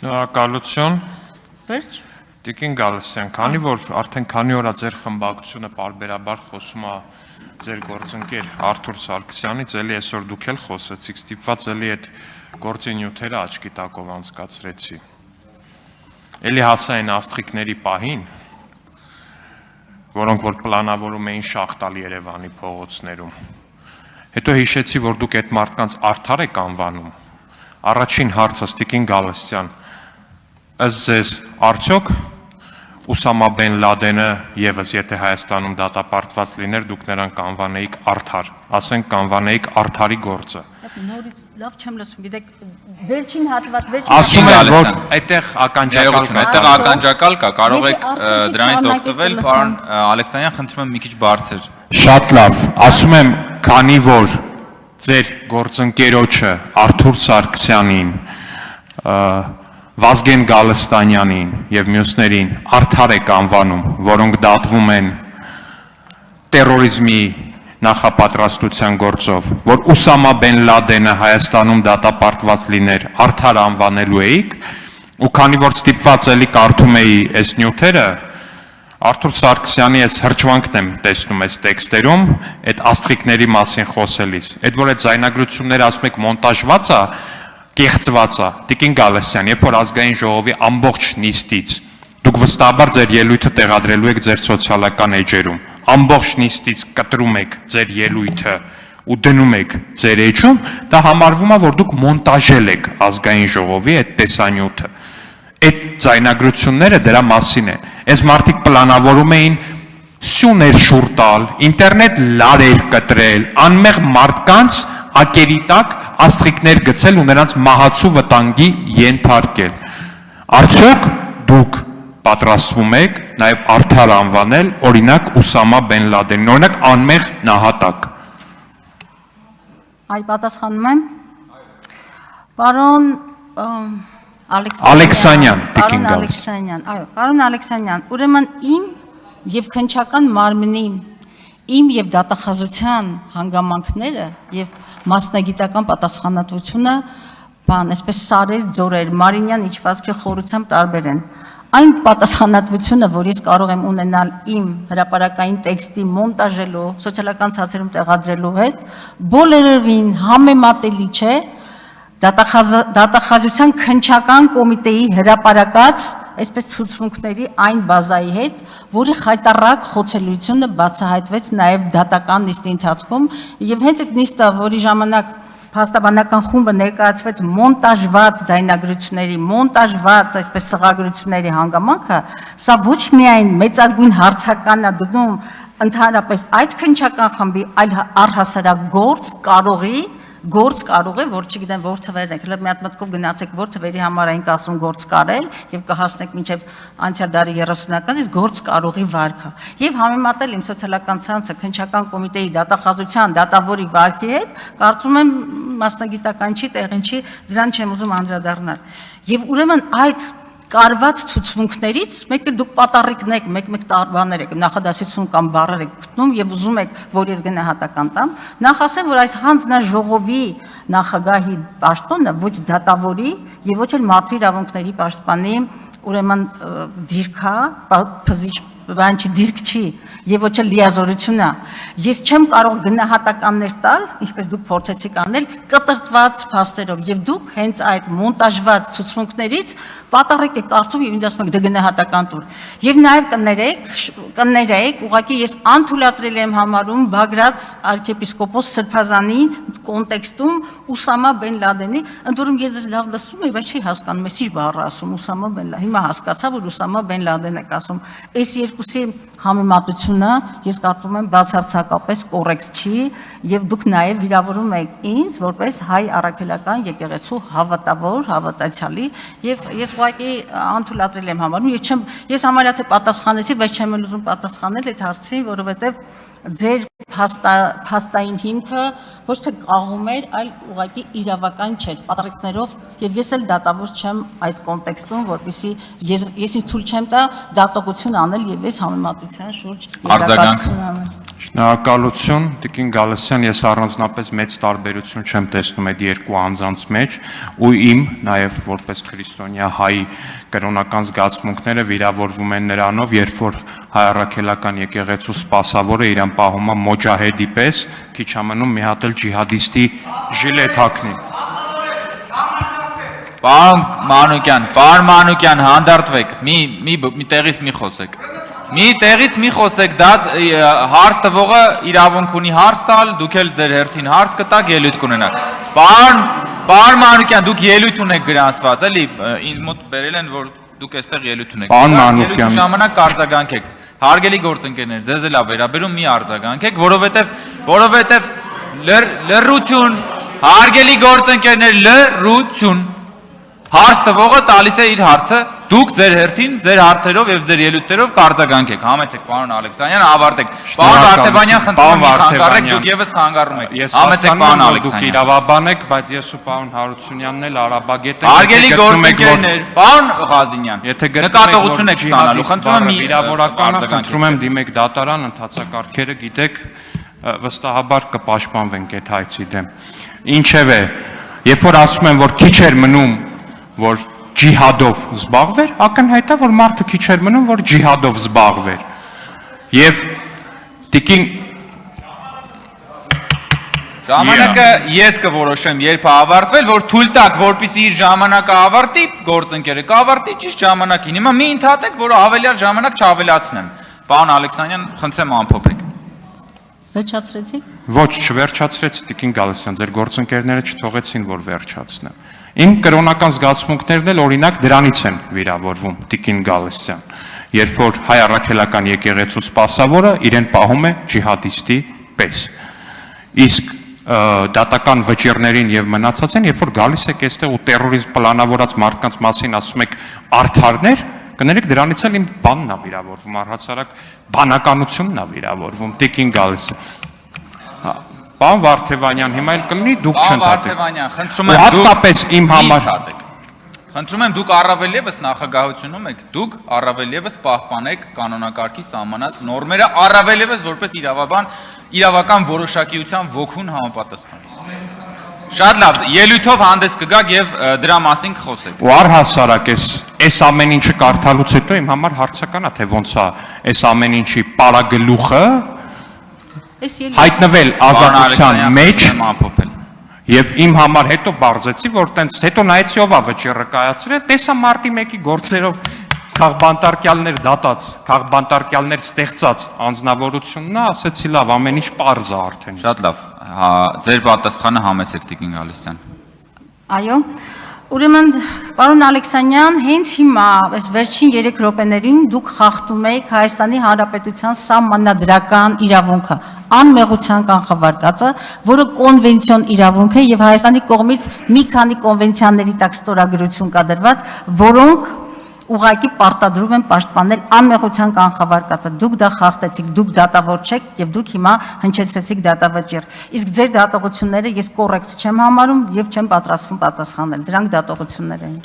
Շնորհակալություն։ Վերջ։ Տիկին Գալստյան, քանի որ արդեն քանի օր է ձեր խմբակցությունը պարբերաբար խոսում է ձեր գործընկեր Արթուր Սարգսյանից, էլի այսօր դուք էլ խոսեցիք, ստիպված էլի այդ գործի նյութերը աչքի տակով անցկացրեցի։ Էլի հասա այն աստղիկների պահին, որոնք որ պլանավորում էին շախտալ Երևանի փողոցներում։ Հետո հիշեցի, որ դուք այդ մարդկանց արդար եք անվանում։ Առաջին հարցս Տիկին Գալստյան, ըստ ձեզ արդյոք Ուսամա Բեն Լադենը եւս եթե Հայաստանում դատապարտված լիներ, դուք նրան կանվանեիք արդար, ասենք կանվանեիք արդարի գործը։ Նորից լավ չեմ լսում, գիտեք, վերջին հատված, ասում եմ, որ այդտեղ ականջակալ կա, կարող եք դրանից օգտվել, պարոն Ալեքսանյան, խնդրում եմ մի քիչ բարձր։ Շատ լավ, ասում եմ, քանի որ ձեր գործընկերոջը Արթուր Սարգսյանին, Վազգեն Գալստանյանին եւ մյուսներին արդար եք անվանում, որոնք դատվում են տերորիզմի նախապատրաստության գործով, որ Ուսամա Բեն Լադենը Հայաստանում դատապարտված լիներ, արդար անվանելու էիք, ու քանի որ ստիպված էլի կարդում էի այս նյութերը, Արթուր Սարգսյանի այս հրճվանքն եմ տեսնում այս տեքստերում, այդ աստղիկների մասին խոսելիս, այդ որ այդ ձայնագրությունները ասում եք մոնտաժված է, կեղծված է, Տիկին Գալստյան, երբ որ ազգային ժողովի ամբողջ նիստից դուք վստահաբար ձեր ելույթը տեղադրելու եք ձեր սոցիալական էջերում, ամբողջ նիստից կտրում եք ձեր ելույթը ու դնում եք ձեր էջում, դա համարվում է, որ դուք մոնտաժել եք ազգային ժողովի այդ տեսանյութը։ Այդ ձայնագրությունները դրա մասին են։ Այս մարդիկ պլանավորում էին սյուներ շուռ տալ, ինտերնետ լարեր կտրել, անմեղ մարդկանց ակերի տակ աստղիկներ գցել ու նրանց մահացու վտանգի ենթարկել։ Արդյոք դուք պատրաստվում եք նաև արդար անվանել օրինակ Ուսամա Բեն Լադենին, օրինակ անմեղ նահատակ։ Այ պատասխանում եմ։ Պարոն Ալեքսանյան, Տիկին Ալեքսանյան, այո, պարոն Ալեքսանյան, ուրեմն իմ եւ քննչական մարմնի, իմ եւ դատախազության հանգամանքները եւ մասնագիտական պատասխանատվությունը, այսպես սարեր, ձորեր, Մարինյան իջվածքի խորությամբ տարբեր են։ Այն պատասխանատվությունը, որ ես կարող եմ ունենալ իմ հրապարակային տեքստի մոնտաժելու, սոցիալական ցանցերում տեղադրելու հետ, բոլորովին համեմատելի չէ դատախազության քննչական կոմիտեի հրապարակած այսպես ցուցմունքների այն բազայի հետ, որի խայտառակ խոցելիությունը բացահայտվեց նաև դատական նիստի ընթացքում եւ հենց այդ նիստը, որի ժամանակ փաստաբանական խումբը ներկայացվեց մոնտաժված ձայնագրությունների, մոնտաժված այսպես սղագրությունների հանգամանքը, սա ոչ միայն մեծագույն հարցական է դնում ընդհանրապես այդ քննչական խմբի, այլ առհասարակ գործ կարող է, որ չգիտեմ որ թվերն եք, հələ մի հատ մտքով գնացեք որ թվերի համար այնք ասում գործ կարել եւ կհասնեք մինչեւ անցյալ դարի 30-ականից գործ կարողի վարկը եւ համեմատել իմ սոցիալական ցանցը քննչական կոմիտեի դատախազության դատավորի վարկի հետ, կարծում եմ մասնագիտական չի, տեղին չի, դրան չեմ ուզում անդրադառնալ։ Եվ ուրեմն այդ կարված ցուցմունքներից մեկը դուք պատառիկն եք, մեկ տարբաներ եք, նախադասություն կամ բառեր եք գտնում եւ ուզում եք, որ ես գնահատական տամ, նախ ասեմ, որ այս հանձնաժողովի նախագահի պաշտոնը ոչ դատավորի եւ ոչ էլ մարդու իրավունքների պաշտպանի, ուրեմն դիրքա, բանջի դիրք չի եւ ոչ էլ լիազորություն է։ Ես չեմ կարող գնահատականներ տալ, ինչպես դուք փորձեցիք անել, կտրտված փաստերով եւ դուք հենց այդ մոնտաժված ցուցմունքներից պատառիկ եք կարծում եւ ինձ ասում եք դե գնահատական տուր։ Եվ նաեւ կներեք, ուղղակի ես անթույլատրելի եմ համարում Բագրատ arczepiskopos Սրբազանի կոնտեքստում Ուսամա Բեն Լադենի, ընդ որում ես դες լավ լսում եմ, բայց չի հասկանում, ես ինչ բառ ասում Ուսամա Բեն Լադեն։ Հիմա հասկացա, որ Ուսամա Բեն Լադեն եք ասում։ Այս երկուսի համեմատությունը ես կարծում եմ բացարձակապես կոռեկտ չի եւ դուք նաեւ վիրավորում եք ինձ որպես հայ առաքելական եկեղեցու հավատավոր, հավատացյալի եւ ես ուղղակի անթույլատրելի եմ համարում, ես համարյա թե պատասխանեցի, բայց չեմ ուզում պատասխանել այդ հարցին, որովհետեւ ձեր փաստային հիմքը ոչ թե կաղում էր, այլ ուղղակի իրավական չէր, պատառիկներով եւ ես էլ դատավոր չեմ այս կոնտեքստում, որպեսզի ես ինձ թույլ չեմ տա դատողություն անել եւ ես համեմատության շուրջ արձագանք Շնորհակալություն, Տիկին Գալստյան, ես առանձնապես մեծ տարբերություն չեմ տեսնում այդ երկու անձանց մեջ ու իմ նաև որպես քրիստոնյա հայ կրոնական զգացմունքները վիրավորվում են նրանով, երբ որ հայ առաքելական եկեղեցու սպասավորը իրան պահում է մոջահեդի պես, քիչ ամնում մի հատ էլ ջիհադիստի ժիլետ հագնի։ Պարոն Մանուկյան, հանդարտվեք, մի տեղից մի խոսեք։ Մի տեղից մի խոսեք, դա հարց տվողը իրավունք ունի հարց տալ, դուք էլ ձեր հերթին հարց կտակ, ելույթ կունենաք։ Պարոն Մանուկյան, դուք ելույթ ունեք գրանցված, էլի, ինձ մոտ բերել են, որ դուք այստեղ ելույթ ունեք։ Պարոն Մանուկյան, ելույթի ժամանակ արձագանքեք։ Հարգելի գործընկերներ, ձեզ էլ վերաբերում մի արձագանքեք, որովհետև լռություն, հարգելի գործընկերներ, լռություն։ Հարց տվողը տալիս է իր հարցը, դուք ձեր հերթին, ձեր հարցերով եւ ձեր ելույթերով կարձագանքեք։ Համեցեք պարոն Ալեքսանյան, ավարտեք։ Պարոն Վարդևանյան, խնդրում եմ խանգարեք, դուք եւս խանգարում եք։ Համեցեք պարոն Ալեքսանյան։ Դուք իրավաբան եք, բայց ես ու պարոն Հարությունյանն էլ արաբագետ ենք։ Հարգելի գործընկերներ, պարոն Ղազինյան, նկատողություն եք ստանալու, խնդրում եմ վիրավորականը, խնդրում եմ դիմեք դատարան, ընթացակարգերը գիտեք, վստահաբար կպաշտպանվենք այդ հայցի դեմ։ Ինչևէ, երբ որ ասում եմ, որ քիչ էր մնում, որ ջիհադով զբաղվեր, ակնհայտ է, որ մարդը քիչ էր մնում, որ ջիհադով զբաղվեր։ Եվ տիկին ժամանակը ես կորոշեմ, երբ ավարտվել, որ թույլ տաք, որպեսզի իր ժամանակը ավարտի, գործընկերը կավարտի ճիշտ ժամանակին։ Հիմա մի ընդհատեք, որ ավելյալ ժամանակ չավելացնեմ։ Պարոն Ալեքսանյան, խնդրեմ ամփոփեք։ Վերջացրեցիք։ ոչ չվերջացրեցի Տիկին Գալստյան, ձեր գործընկերները չթողեցին, որ վերջացնեմ։ Իմ կրոնական զգացմունքներն էլ օրինակ դրանից են վիրավորվում Տիկին Գալստյան, երբ որ հայ առաքելական եկեղեցու սպասավորը իրեն պահում է ջիհադիստի պես։ Իսկ դատական վճիռներին եւ մնացածին, երբ որ գալիս եք այստեղ ու terrorism պլանավորած մարդկանց մասին ասում եք արդարներ, կներեք դրանից էլ իմ բանն է վիրավորվում, առհասարակ բանականությունն է վիրավորվում Տիկին Գալստյան։ Պարոն Վարդևանյան, հիմա էլ կլինի դուք չընդհատեք։ Խնդրում եմ հատկապես իմ համար։ Խնդրում եմ դուք առավել եւս նախագահությունում եք, դուք առավել եւս պահպանեք կանոնակարգի սահմանած նորմերը, առավել եւս որպես իրավական որոշակիության ոգուն համապատասխան։ Շատ լավ, ելույթով հանդես կգաք եւ դրա մասին կխոսեք։ Ու առհասարակ այս ամեն ինչը կարդալուց հետո իմ համար հարցական է, թե ոնց է այս ամեն ինչի պարագլուխը հայտնվել ազատության մեջ եւ իմ համար հետո բարձեցի, որ տենց հետո նայեցի ով է վճիռը կայացրել, տեսա մարտի 1-ի գործերով քաղբանտարկյալներ դատած, քաղբանտարկյալներ ստեղծած անձնավորությունն է, ասեցի լավ, ամեն ինչ պարզ է արդեն։ Շատ լավ, ձեր պատասխանը համեցեք Տիկին Գալստյան։ Այո, ուրեմն պարոն Ալեքսանյան, հենց հիմա այս վերջին 3 րոպեներին դուք խախտում եք Հայաստանի Հանրապետության սահմանադրական իրավունքը, անմեղության կանխավարկածը, որը կոնվենցիոն իրավունք է եւ Հայաստանի կողմից մի քանի կոնվենցիաների տակ ստորագրություն կա դրված, որոնք ուղղակի պարտադրում են պաշտպանել անմեղության կանխավարկածը։ Դուք դա խախտեցիք, դուք դատավոր չեք եւ դուք հիմա հնչեցրեցիք դատավճիռ։ Իսկ ձեր դատողությունները ես կոռեկտ չեմ համարում եւ չեմ պատրաստվում պատասխանել։ Դրանք դատողություններ են։